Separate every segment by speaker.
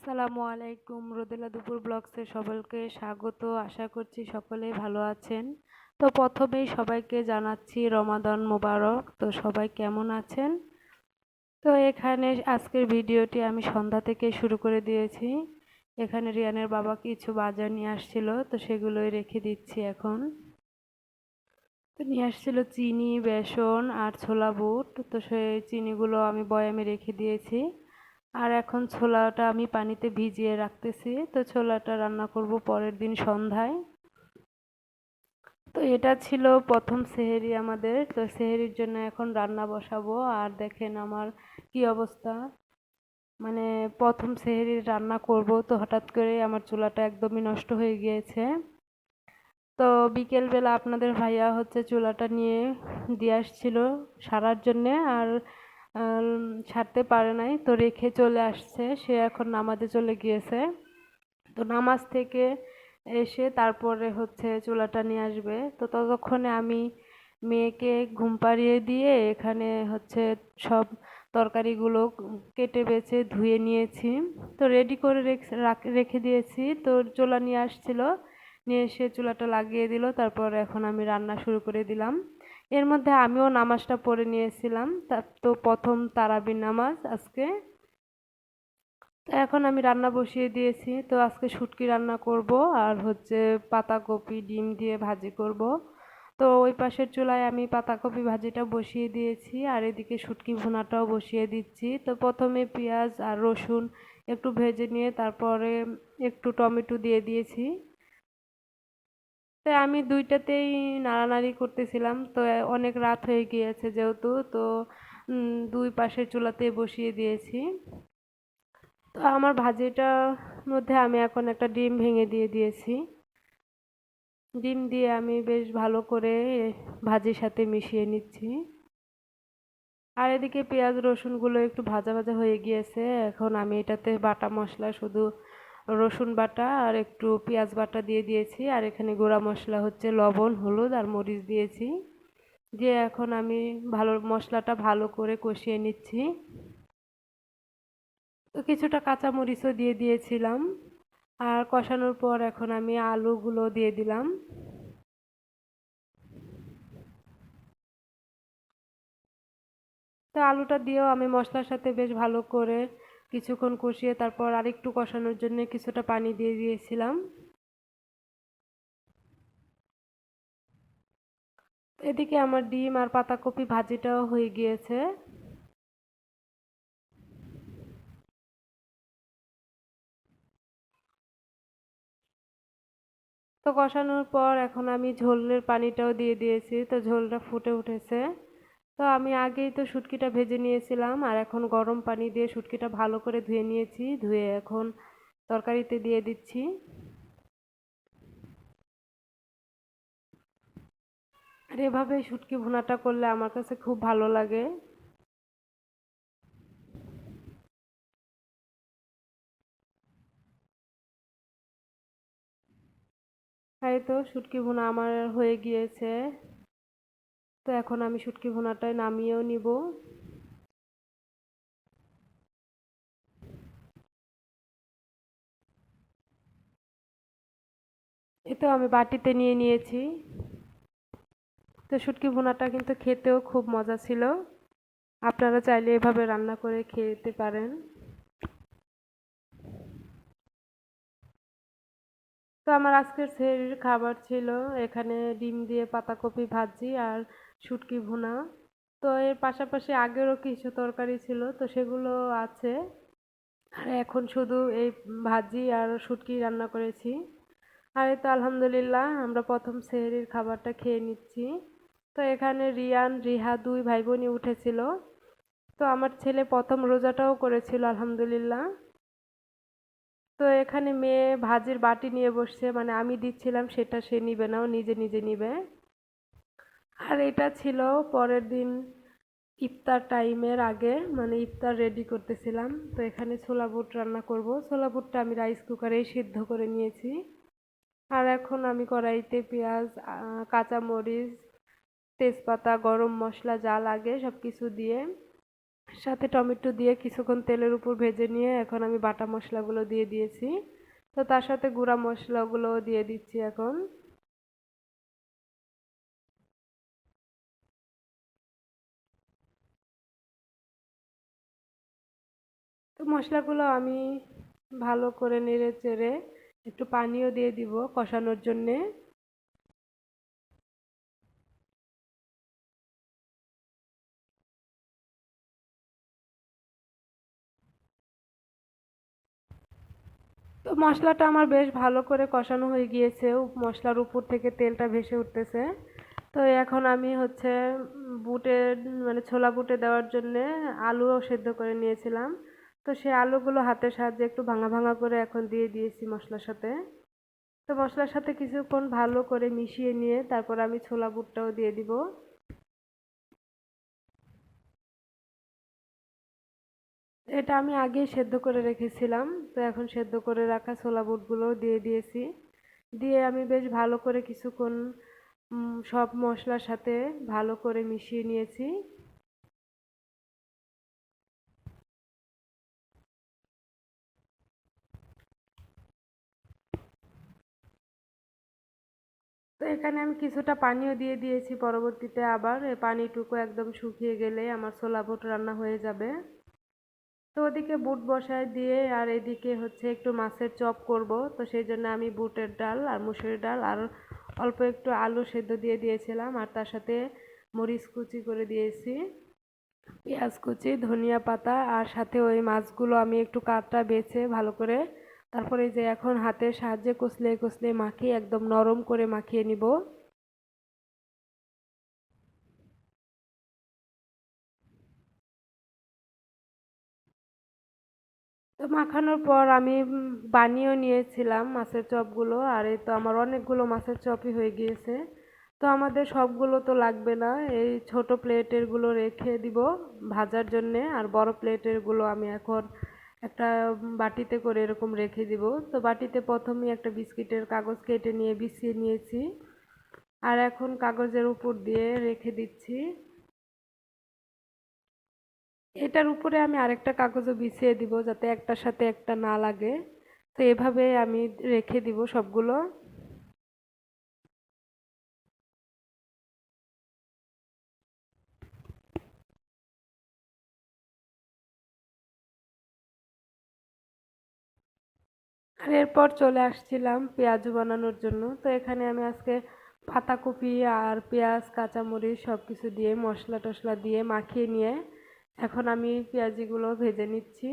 Speaker 1: আসসালামু আলাইকুম, রোদেলা দুপুর ব্লগসে সকলকে স্বাগত। আশা করছি সকলেই ভালো আছেন। তো প্রথমেই সবাইকে জানাচ্ছি রমাদান মোবারক। তো সবাই কেমন আছেন? তো এখানে আজকের ভিডিওটি আমি সন্ধ্যা থেকে শুরু করে দিয়েছি। এখানে রিয়ানের বাবা কিছু বাজার নিয়ে আসছিল, তো সেগুলোই রেখে দিচ্ছি এখন। তো নিয়ে আসছিল চিনি, বেসন আর ছোলা বুট। তো সেই চিনিগুলো আমি বয়ামে রেখে দিয়েছি। আর এখন ছোলাটা আমি পানিতে ভিজিয়ে রাখতেছি। তো ছোলাটা রান্না করব পরের দিন সন্ধ্যায়। তো এটা ছিল প্রথম সেহেরি আমাদের। তো সেহেরির জন্য এখন রান্না বসাবো। আর দেখেন আমার কি অবস্থা, মানে প্রথম সেহেরির রান্না করব, তো হঠাৎ করে আমার চুলাটা একদমই নষ্ট হয়ে গিয়েছে। তো বিকেল বেলা আপনাদের ভাইয়া হচ্ছে চুলাটা নিয়ে দিয়ে আসছিল সারার জন্যে। আর ছাড়তে পারে নাই, তো রেখে চলে আসছে। সে এখন নামাজে চলে গিয়েছে। তো নামাজ থেকে এসে তারপরে হচ্ছে চুলাটা নিয়ে আসবে। তো ততক্ষণে আমি মেয়েকে ঘুম পাড়িয়ে দিয়ে এখানে হচ্ছে সব তরকারিগুলো কেটে বেছে ধুয়ে নিয়েছি। তো রেডি করে রেখে দিয়েছি। তো চুলা নিয়ে আসছিল, নিয়ে এসে চুলাটা লাগিয়ে দিল। তারপর এখন আমি রান্না শুরু করে দিলাম। এর মধ্যে আমিও নামাজটা পড়ে নিয়েছিলাম। তো প্রথম তারাবির নামাজ আজকে। তো এখন আমি রান্না বসিয়ে দিয়েছি। তো আজকে শুটকি রান্না করব, আর হচ্ছে পাতাকপি ডিম দিয়ে ভাজি করব। তো ওই পাশের চুলায় আমি পাতাকপি ভাজিটা বসিয়ে দিয়েছি, আর এদিকে শুটকি ভুনাটাও বসিয়ে দিচ্ছি। তো প্রথমে পেঁয়াজ আর রসুন একটু ভেজে নিয়ে তারপরে একটু টমেটো দিয়ে দিয়েছি। তো আমি দুইটাতেই নাড়ানাড়ি করতেছিলাম। তো অনেক রাত হয়ে গিয়েছে যেহেতু, তো দুই পাশের চুলাতেই বসিয়ে দিয়েছি। তো আমার ভাজিটার মধ্যে আমি এখন একটা ডিম ভেঙে দিয়ে দিয়েছি। ডিম দিয়ে আমি বেশ ভালো করে ভাজির সাথে মিশিয়ে নিচ্ছি। আর এদিকে পেঁয়াজ রসুনগুলো একটু ভাজা ভাজা হয়ে গিয়েছে। এখন আমি এটাতে বাটা মশলা শুধু রসুন বাটা আর একটু পেঁয়াজ বাটা দিয়ে দিয়েছি। আর এখানে গুঁড়া মশলা হচ্ছে লবণ, হলুদ আর মরিচ দিয়েছি। দিয়ে এখন আমি মশলাটা ভালো করে কষিয়ে নিচ্ছি। তো কিছুটা কাঁচামরিচও দিয়ে দিয়েছিলাম। আর কষানোর পর এখন আমি আলুগুলো দিয়ে দিলাম। তো আলুটা দিয়েও আমি মশলার সাথে বেশ ভালো করে কিছুক্ষণ কষিয়ে তারপর আরেকটু কষানোর জন্য কিছুটা পানি দিয়ে দিয়েছিলাম। এদিকে আমার ডিম আর পাতাকপি ভাজিটাও হয়ে গিয়েছে। তো কষানোর পর এখন আমি ঝোলের পানিটাও দিয়ে দিয়েছি। তো ঝোলটা ফুটে উঠেছে। তো আমি আগেই তো শুটকিটা ভেজে নিয়েছিলাম, আর এখন গরম পানি দিয়ে শুটকিটা ভালো করে ধুয়ে নিয়েছি। ধুয়ে এখন তরকারিতে দিয়ে দিচ্ছি। আর এভাবে শুটকি ভুনাটা করলে আমার কাছে খুব ভালো লাগে। এই তো শুটকি ভুনা আমার হয়ে গিয়েছে। তো এখন আমি শুটকি ভুনাটাই নামিয়েও নিব। এই তো আমি বাটিতে নিয়ে নিয়েছি। তো শুটকি ভুনাটা কিন্তু খেতেও খুব মজা ছিল। আপনারা চাইলে এভাবে রান্না করে খেতে পারেন। তো আমার আজকের সেহরির খাবার ছিল এখানে ডিম দিয়ে পাতাকপি ভাজি আর শুটকি ভুনা। তো এর পাশাপাশি আগেরও কিছু তরকারি ছিল, তো সেগুলো আছে। আর এখন শুধু এই ভাজি আর শুটকি রান্না করেছি। আর এই তো আলহামদুলিল্লাহ আমরা প্রথম সেহরির খাবারটা খেয়ে নিচ্ছি। তো এখানে রিয়ান রিহা দুই ভাই বোনই উঠেছিল। তো আমার ছেলে প্রথম রোজাটাও করেছিল আলহামদুলিল্লাহ। তো এখানে মেয়ে ভাজির বাটি নিয়ে বসছে, মানে আমি দিচ্ছিলাম সেটা সে নিবে না, ও নিজে নিজে নিবে। আর এটা ছিল পরের দিন ইফতার টাইমের আগে, মানে ইফতার রেডি করতেছিলাম। তো এখানে ছোলা বুট রান্না করব। ছোলা বুটটা আমি রাইস কুকারেই সিদ্ধ করে নিয়েছি। আর এখন আমি কড়াইতে পেঁয়াজ, কাঁচামরিচ, তেজপাতা, গরম মশলা যা লাগে সব কিছু দিয়ে সাথে টমেটো দিয়ে কিছুক্ষণ তেলের উপর ভেজে নিয়ে এখন আমি বাটা মশলাগুলো দিয়ে দিয়েছি। তো তার সাথে গুঁড়া মশলাগুলোও দিয়ে দিচ্ছি এখন। তো মশলাগুলো আমি ভালো করে নেড়ে চেড়ে একটু পানিও দিয়ে দিব কষানোর জন্যে। তো মশলাটা আমার বেশ ভালো করে কষানো হয়ে গিয়েছে, মশলার উপর থেকে তেলটা ভেসে উঠতেছে। তো এখন আমি হচ্ছে বুটের মানে ছোলা বুটে দেওয়ার জন্যে আলুও সেদ্ধ করে নিয়েছিলাম। তো সেই আলুগুলো হাতের সাহায্যে একটু ভাঙা ভাঙা করে এখন দিয়ে দিয়েছি মশলার সাথে। তো মশলার সাথে কিছুক্ষণ ভালো করে মিশিয়ে নিয়ে তারপর আমি ছোলা বুটটাও দিয়ে দিব। এটা আমি আগেই সেদ্ধ করে রেখেছিলাম। তো এখন সেদ্ধ করে রাখা ছোলা বুটগুলোও দিয়ে দিয়েছি। দিয়ে আমি বেশ ভালো করে কিছুক্ষণ সব মশলার সাথে ভালো করে মিশিয়ে নিয়েছি। তো এখানে আমি কিছুটা পানিও দিয়ে দিয়েছি পরবর্তীতে আবার এই পানিটুকু একদম শুকিয়ে গেলে আমার ছোলা বুট রান্না হয়ে যাবে। তো ওদিকে বুট বসায় দিয়ে আর এদিকে হচ্ছে একটু মাছের চপ করব। তো সেই জন্য আমি বুটের ডাল আর মুসুরির ডাল আর অল্প একটু আলু সেদ্ধ দিয়ে দিয়েছিলাম আর তার সাথে মরিচ কুচি করে দিয়েছি, পেঁয়াজ কুচি, ধনিয়া পাতা আর সাথে ওই মাছগুলো আমি একটু কাটটা বেছে ভালো করে তারপরে যে এখন হাতের সাহায্যে কষলে কষলে মাখিয়ে একদম নরম করে মাখিয়ে নিব। তো মাখানোর পর আমি বানিয়েও নিয়েছিলাম মাছের চপগুলো আর এই তো আমার অনেকগুলো মাছের চপই হয়ে গিয়েছে। তো আমাদের সবগুলো তো লাগবে না, এই ছোট প্লেটের গুলো রেখে দিব ভাজার জন্যে আর বড় প্লেটের গুলো আমি এখন একটা বাটিতে করে এরকম রেখে দিব। তো বাটিতে প্রথমেই একটা বিস্কিটের কাগজ কেটে নিয়ে বিছিয়ে নিয়েছি আর এখন কাগজের উপর দিয়ে রেখে দিচ্ছি। এটার উপরে আমি আরেকটা কাগজও বিছিয়ে দিব যাতে একটার সাথে একটা না লাগে। তো এভাবে আমি রেখে দিব সবগুলো। আর এরপর চলে আসছিলাম পেঁয়াজু বানানোর জন্য। তো এখানে আমি আজকে পাতাকপি আর পেঁয়াজ কাঁচামরিচ সব কিছু দিয়ে মশলা টশলা দিয়ে মাখিয়ে নিয়ে এখন আমি পেঁয়াজিগুলো ভেজে নিচ্ছি।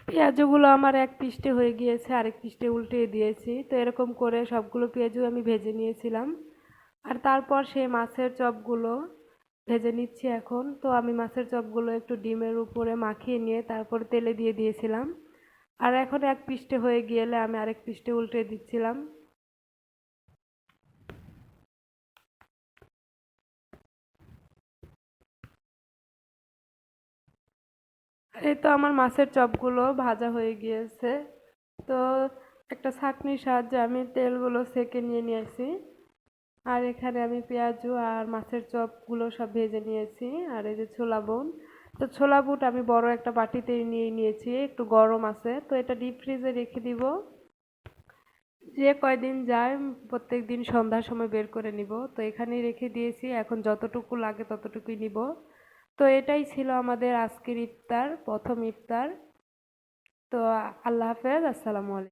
Speaker 1: পেঁয়াজগুলো আমার এক পিষ্টে হয়ে গিয়েছে, আরেক পিষ্টে উল্টে দিয়েছি। তো এরকম করে সবগুলো পেঁয়াজু আমি ভেজে নিয়েছিলাম আর তারপর সেই মাছের চপগুলো ভেজে নিচ্ছি এখন। তো আমি মাছের চপগুলো একটু ডিমের উপরে মাখিয়ে নিয়ে তারপর তেলে দিয়ে দিয়েছিলাম আর এখন এক পিষ্টে হয়ে গেলে আমি আরেক পিষ্টে উল্টে দিচ্ছিলাম। আর এই তো আমার মাছের চপগুলো ভাজা হয়ে গিয়েছে। তো একটা ছাঁকনির সাহায্যে আমি তেলগুলো সেঁকে নিয়ে নিয়েছি আর এখানে আমি পেঁয়াজু আর মাছের চপগুলো সব ভেজে নিয়েছি আর এই যে ছোলা বুট। তো ছোলা বুট আমি বড় একটা বাটিতে নিয়ে নিয়েছি, একটু গরম আছে। তো এটা ডিপ ফ্রিজে রেখে দিব, যে কয়দিন যায় প্রত্যেক দিন সন্ধ্যার সময় বের করে নিব। তো এখানেই রেখে দিয়েছি, এখন যতটুকু লাগে ততটুকুই নিব। তো এটাই ছিল আমাদের আজকের ইফতার, প্রথম ইফতার। তো আল্লাহ হাফেজ, আসসালামু আলাইকুম।